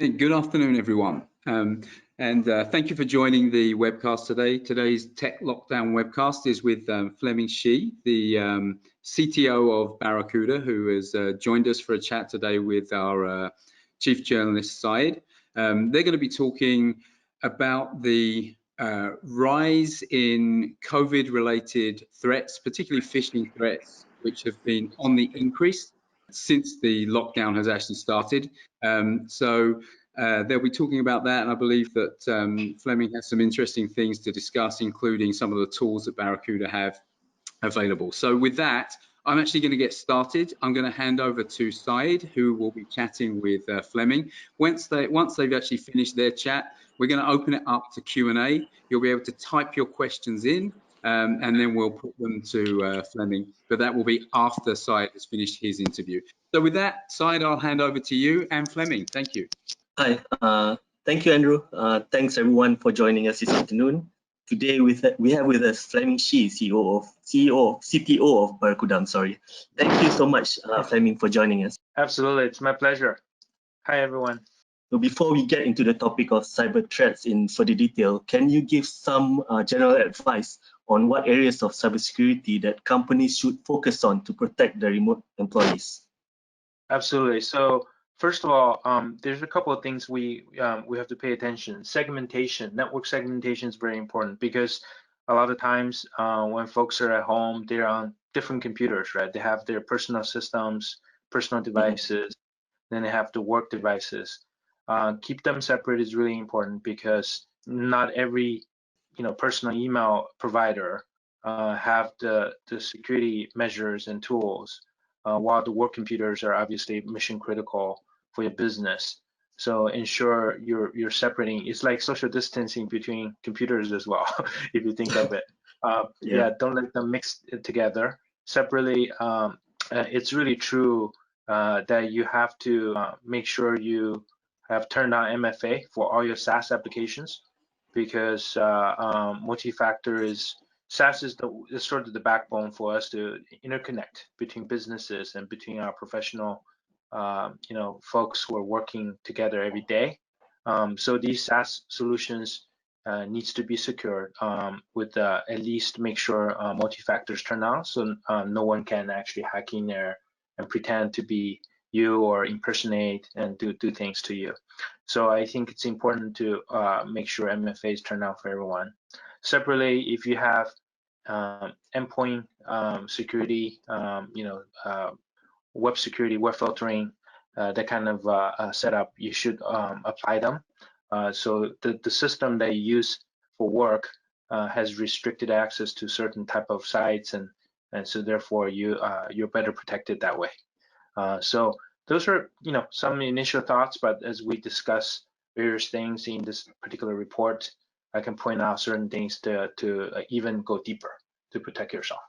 Good afternoon, everyone. Thank you for joining the webcast today. Today's Tech Lockdown Webcast is with Fleming Shi, the CTO of Barracuda, who has joined us for a chat today with our chief journalist, Syed. They're going to be talking about the rise in COVID-related threats, particularly phishing threats, which have been on the increase since the lockdown has actually started. They'll be talking about that, and I believe that Fleming has some interesting things to discuss, including some of the tools that Barracuda have available. So with that, I'm actually going to get started. I'm going to hand over to Syed, who will be chatting with Fleming. Once they've actually finished their chat, we're going to open it up to Q&A. You'll be able to type your questions in, and then we'll put them to Fleming, but that will be after Syed has finished his interview. So with that, Syed, I'll hand over to you, and Fleming, thank you. Hi, thank you, Andrew. Thanks everyone for joining us this afternoon. Today we have with us Fleming Shi, CTO of Barracuda. I'm sorry. Thank you so much, Fleming, for joining us. Absolutely, it's my pleasure. Hi, everyone. So before we get into the topic of cyber threats in further detail, can you give some general advice on what areas of cybersecurity that companies should focus on to protect their remote employees? Absolutely. So first of all, there's a couple of things we have to pay attention. Segmentation, network segmentation is very important because a lot of times when folks are at home, they're on different computers, right? They have their personal systems, personal devices, then they have the work devices. Keep them separate is really important because not every personal email provider have the security measures and tools, while the work computers are obviously mission critical for your business. So ensure you're separating. It's like social distancing between computers as well, if you think of it. Yeah, don't let them mix it together. Separately, it's really true that you have to make sure you have turned on MFA for all your SaaS applications, because multi-factor SaaS is sort of the backbone for us to interconnect between businesses and between our professional folks who are working together every day. So these SaaS solutions needs to be secured with at least make sure multi-factors turn on, so no one can actually hack in there and pretend to be you or impersonate and do things to you. So I think it's important to make sure MFA is turned on for everyone. Separately, if you have endpoint security, web security, web filtering, that kind of setup, you should apply them. So the system that you use for work has restricted access to certain type of sites, and so therefore you're better protected that way. So those are some initial thoughts, but as we discuss various things in this particular report, I can point out certain things to even go deeper to protect yourself.